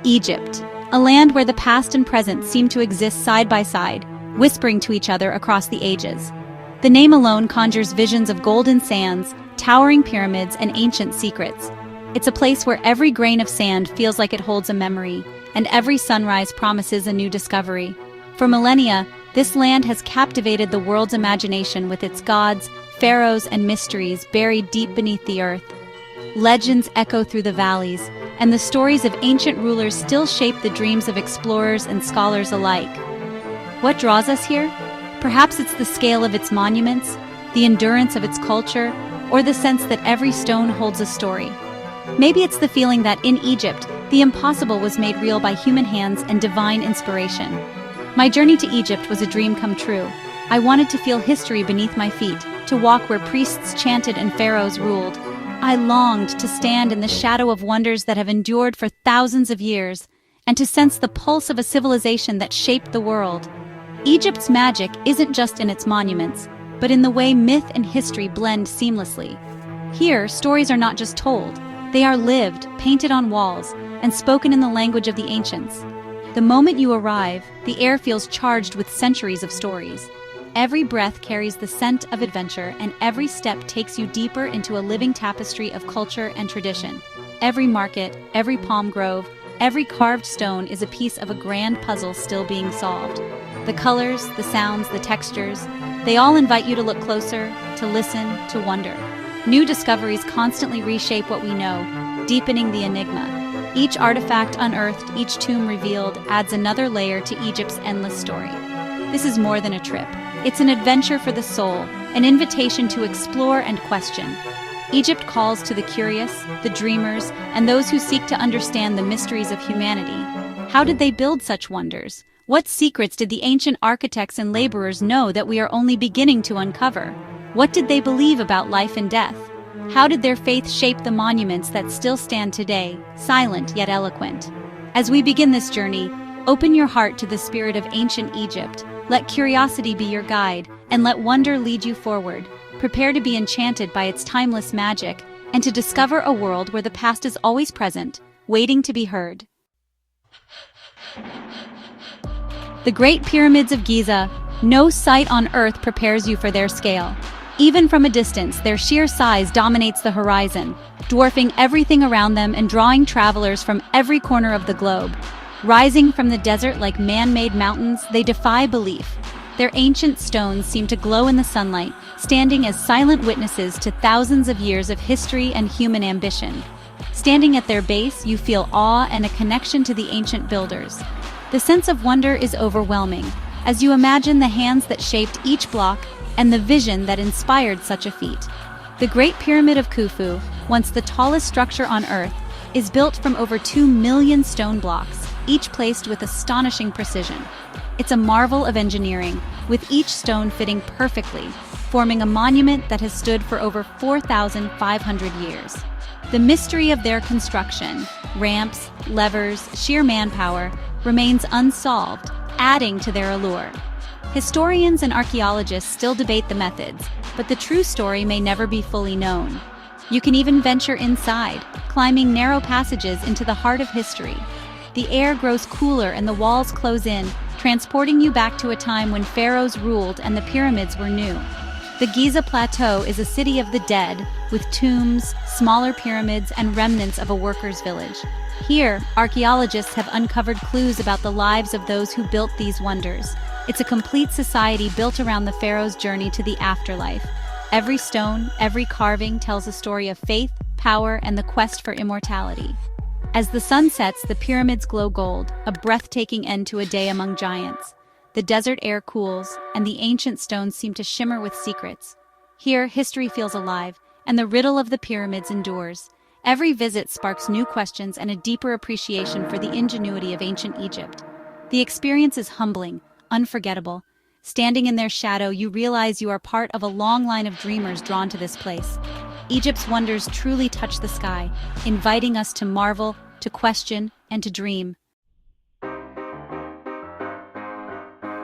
Egypt, a land where the past and present seem to exist side by side, whispering to each other across the ages. The name alone conjures visions of golden sands, towering pyramids, and ancient secrets. It's a place where every grain of sand feels like it holds a memory, and every sunrise promises a new discovery. For millennia, this land has captivated the world's imagination with its gods, pharaohs, and mysteries buried deep beneath the earth. Legends echo through the valleys, and the stories of ancient rulers still shape the dreams of explorers and scholars alike. What draws us here? Perhaps it's the scale of its monuments, the endurance of its culture, or the sense that every stone holds a story. Maybe it's the feeling that in Egypt, the impossible was made real by human hands and divine inspiration. My journey to Egypt was a dream come true. I wanted to feel history beneath my feet, to walk where priests chanted and pharaohs ruled. I longed to stand in the shadow of wonders that have endured for thousands of years, and to sense the pulse of a civilization that shaped the world. Egypt's magic isn't just in its monuments, but in the way myth and history blend seamlessly. Here, stories are not just told, they are lived, painted on walls, and spoken in the language of the ancients. The moment you arrive, the air feels charged with centuries of stories. Every breath carries the scent of adventure, and every step takes you deeper into a living tapestry of culture and tradition. Every market, every palm grove, every carved stone is a piece of a grand puzzle still being solved. The colors, the sounds, the textures, they all invite you to look closer, to listen, to wonder. New discoveries constantly reshape what we know, deepening the enigma. Each artifact unearthed, each tomb revealed, adds another layer to Egypt's endless story. This is more than a trip. It's an adventure for the soul, an invitation to explore and question. Egypt calls to the curious, the dreamers, and those who seek to understand the mysteries of humanity. How did they build such wonders? What secrets did the ancient architects and laborers know that we are only beginning to uncover? What did they believe about life and death? How did their faith shape the monuments that still stand today, silent yet eloquent? As we begin this journey, open your heart to the spirit of ancient Egypt. Let curiosity be your guide, and let wonder lead you forward. Prepare to be enchanted by its timeless magic, and to discover a world where the past is always present, waiting to be heard. The Great Pyramids of Giza. No sight on Earth prepares you for their scale. Even from a distance, their sheer size dominates the horizon, dwarfing everything around them and drawing travelers from every corner of the globe. Rising from the desert like man-made mountains, they defy belief. Their ancient stones seem to glow in the sunlight, standing as silent witnesses to thousands of years of history and human ambition. Standing at their base, you feel awe and a connection to the ancient builders. The sense of wonder is overwhelming, as you imagine the hands that shaped each block and the vision that inspired such a feat. The Great Pyramid of Khufu, once the tallest structure on Earth, is built from over 2 million stone blocks, each placed with astonishing precision. It's a marvel of engineering, with each stone fitting perfectly, forming a monument that has stood for over 4,500 years. The mystery of their construction, ramps, levers, sheer manpower, remains unsolved, adding to their allure. Historians and archaeologists still debate the methods, but the true story may never be fully known. You can even venture inside, climbing narrow passages into the heart of history. The air grows cooler and the walls close in, transporting you back to a time when pharaohs ruled and the pyramids were new. The Giza Plateau is a city of the dead, with tombs, smaller pyramids, and remnants of a workers' village. Here, archaeologists have uncovered clues about the lives of those who built these wonders. It's a complete society built around the pharaoh's journey to the afterlife. Every stone, every carving tells a story of faith, power, and the quest for immortality. As the sun sets, the pyramids glow gold, a breathtaking end to a day among giants. The desert air cools, and the ancient stones seem to shimmer with secrets. Here, history feels alive, and the riddle of the pyramids endures. Every visit sparks new questions and a deeper appreciation for the ingenuity of ancient Egypt. The experience is humbling, unforgettable. Standing in their shadow, you realize you are part of a long line of dreamers drawn to this place. Egypt's wonders truly touch the sky, inviting us to marvel, to question, and to dream.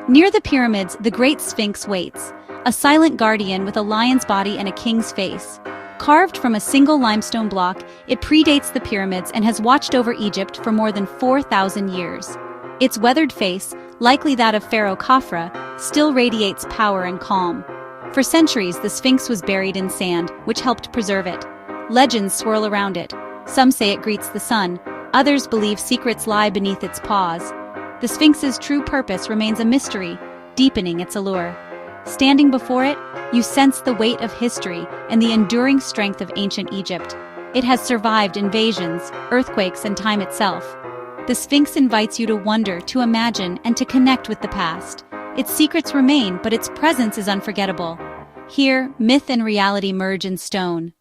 Near the pyramids, the Great Sphinx waits, a silent guardian with a lion's body and a king's face. Carved from a single limestone block, it predates the pyramids and has watched over Egypt for more than 4,000 years. Its weathered face, likely that of Pharaoh Khafra, still radiates power and calm. For centuries, the Sphinx was buried in sand, which helped preserve it. Legends swirl around it. Some say it greets the sun, others believe secrets lie beneath its paws. The Sphinx's true purpose remains a mystery, deepening its allure. Standing before it, you sense the weight of history and the enduring strength of ancient Egypt. It has survived invasions, earthquakes, and time itself. The Sphinx invites you to wonder, to imagine, and to connect with the past. Its secrets remain, but its presence is unforgettable. Here, myth and reality merge in stone.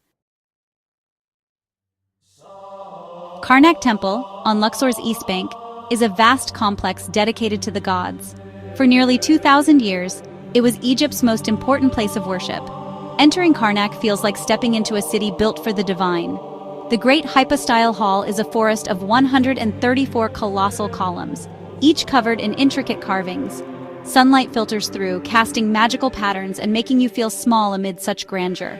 Karnak Temple, on Luxor's east bank, is a vast complex dedicated to the gods. For nearly 2,000 years, it was Egypt's most important place of worship. Entering Karnak feels like stepping into a city built for the divine. The Great Hypostyle Hall is a forest of 134 colossal columns, each covered in intricate carvings. Sunlight filters through, casting magical patterns and making you feel small amid such grandeur.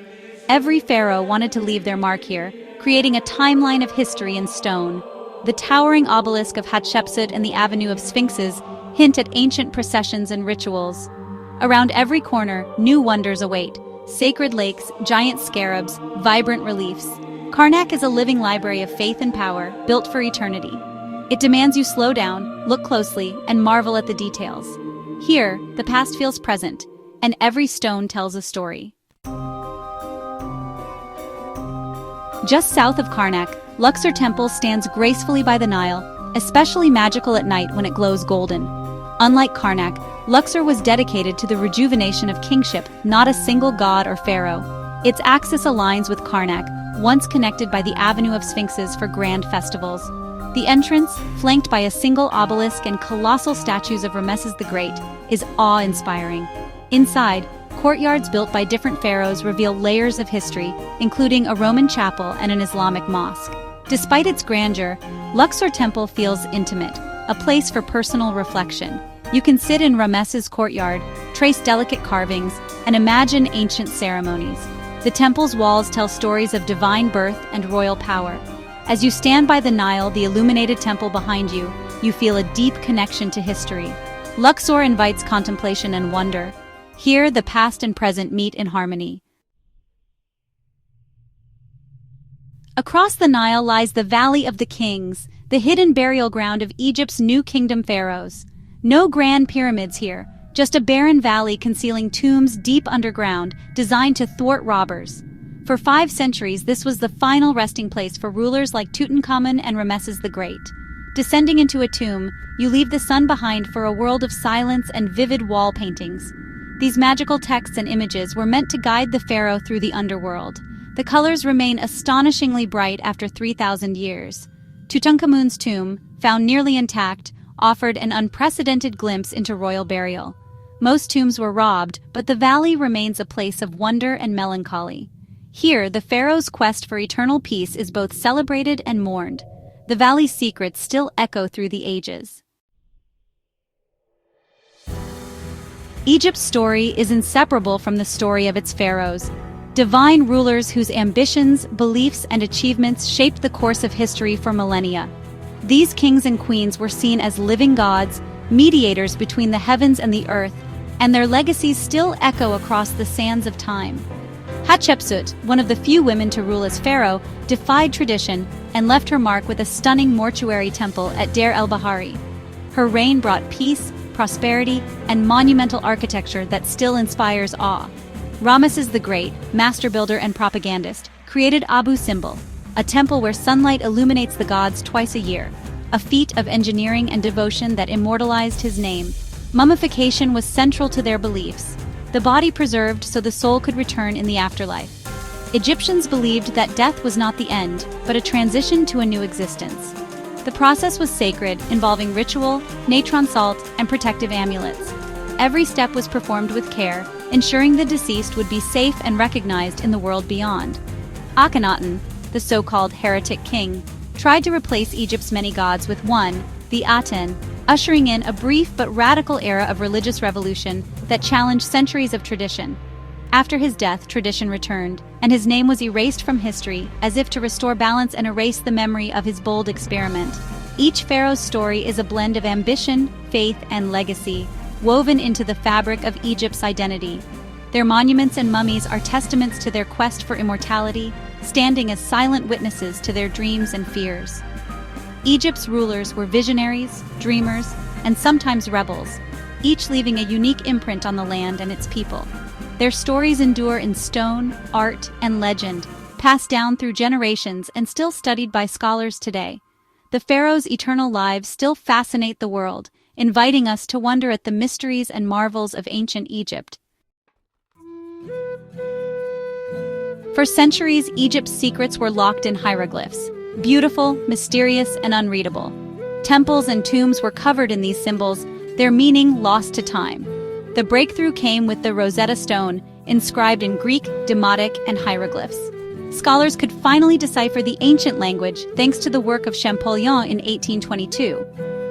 Every pharaoh wanted to leave their mark here, creating a timeline of history in stone. The towering obelisk of Hatshepsut and the Avenue of Sphinxes hint at ancient processions and rituals. Around every corner, new wonders await: sacred lakes, giant scarabs, vibrant reliefs. Karnak is a living library of faith and power, built for eternity. It demands you slow down, look closely, and marvel at the details. Here, the past feels present, and every stone tells a story. Just south of Karnak, Luxor Temple stands gracefully by the Nile, especially magical at night when it glows golden. Unlike Karnak, Luxor was dedicated to the rejuvenation of kingship, not a single god or pharaoh. Its axis aligns with Karnak, once connected by the Avenue of Sphinxes for grand festivals. The entrance, flanked by a single obelisk and colossal statues of Ramesses the Great, is awe-inspiring. Inside, courtyards built by different pharaohs reveal layers of history, including a Roman chapel and an Islamic mosque. Despite its grandeur, Luxor Temple feels intimate, a place for personal reflection. You can sit in Ramesses' courtyard, trace delicate carvings, and imagine ancient ceremonies. The temple's walls tell stories of divine birth and royal power. As you stand by the Nile, the illuminated temple behind you, you feel a deep connection to history. Luxor invites contemplation and wonder. Here, the past and present meet in harmony. Across the Nile lies the Valley of the Kings, the hidden burial ground of Egypt's New Kingdom pharaohs. No grand pyramids here, just a barren valley concealing tombs deep underground, designed to thwart robbers. For 5 centuries, this was the final resting place for rulers like Tutankhamun and Ramesses the Great. Descending into a tomb, you leave the sun behind for a world of silence and vivid wall paintings. These magical texts and images were meant to guide the pharaoh through the underworld. The colors remain astonishingly bright after 3,000 years. Tutankhamun's tomb, found nearly intact, offered an unprecedented glimpse into royal burial. Most tombs were robbed, but the valley remains a place of wonder and melancholy. Here, the pharaoh's quest for eternal peace is both celebrated and mourned. The valley's secrets still echo through the ages. Egypt's story is inseparable from the story of its pharaohs, divine rulers whose ambitions, beliefs, and achievements shaped the course of history for millennia. These kings and queens were seen as living gods, mediators between the heavens and the earth, and their legacies still echo across the sands of time. Hatshepsut, one of the few women to rule as pharaoh, defied tradition and left her mark with a stunning mortuary temple at Deir el-Bahari. Her reign brought peace, prosperity, and monumental architecture that still inspires awe. Ramesses the Great, master builder and propagandist, created Abu Simbel, a temple where sunlight illuminates the gods twice a year, a feat of engineering and devotion that immortalized his name. Mummification was central to their beliefs, the body preserved so the soul could return in the afterlife. Egyptians believed that death was not the end, but a transition to a new existence. The process was sacred, involving ritual, natron salt, and protective amulets. Every step was performed with care, ensuring the deceased would be safe and recognized in the world beyond. Akhenaten, the so-called heretic king, tried to replace Egypt's many gods with one, the Aten, ushering in a brief but radical era of religious revolution that challenged centuries of tradition. After his death, tradition returned, and his name was erased from history, as if to restore balance and erase the memory of his bold experiment. Each pharaoh's story is a blend of ambition, faith, and legacy, woven into the fabric of Egypt's identity. Their monuments and mummies are testaments to their quest for immortality, standing as silent witnesses to their dreams and fears. Egypt's rulers were visionaries, dreamers, and sometimes rebels, each leaving a unique imprint on the land and its people. Their stories endure in stone, art, and legend, passed down through generations and still studied by scholars today. The pharaohs' eternal lives still fascinate the world, inviting us to wonder at the mysteries and marvels of ancient Egypt. For centuries, Egypt's secrets were locked in hieroglyphs, beautiful, mysterious, and unreadable. Temples and tombs were covered in these symbols, their meaning lost to time. The breakthrough came with the Rosetta Stone, inscribed in Greek, Demotic, and hieroglyphs. Scholars could finally decipher the ancient language thanks to the work of Champollion in 1822.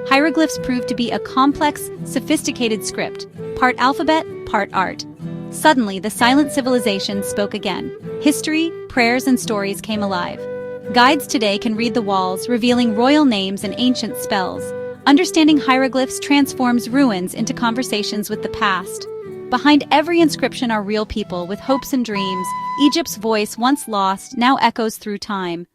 Hieroglyphs proved to be a complex, sophisticated script, part alphabet, part art. Suddenly, the silent civilization spoke again. History, prayers, and stories came alive. Guides today can read the walls, revealing royal names and ancient spells. Understanding hieroglyphs transforms ruins into conversations with the past. Behind every inscription are real people with hopes and dreams. Egypt's voice, once lost, now echoes through time.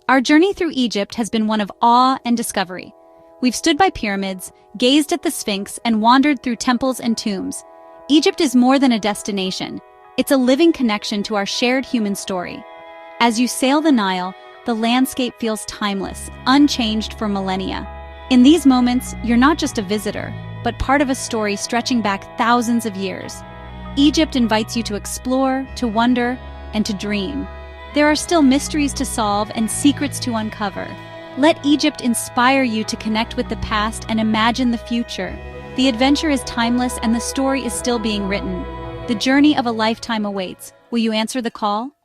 Our journey through Egypt has been one of awe and discovery. We've stood by pyramids, gazed at the Sphinx, and wandered through temples and tombs. Egypt is more than a destination. It's a living connection to our shared human story. As you sail the Nile, the landscape feels timeless, unchanged for millennia. In these moments, you're not just a visitor, but part of a story stretching back thousands of years. Egypt invites you to explore, to wonder, and to dream. There are still mysteries to solve and secrets to uncover. Let Egypt inspire you to connect with the past and imagine the future. The adventure is timeless and the story is still being written. The journey of a lifetime awaits. Will you answer the call?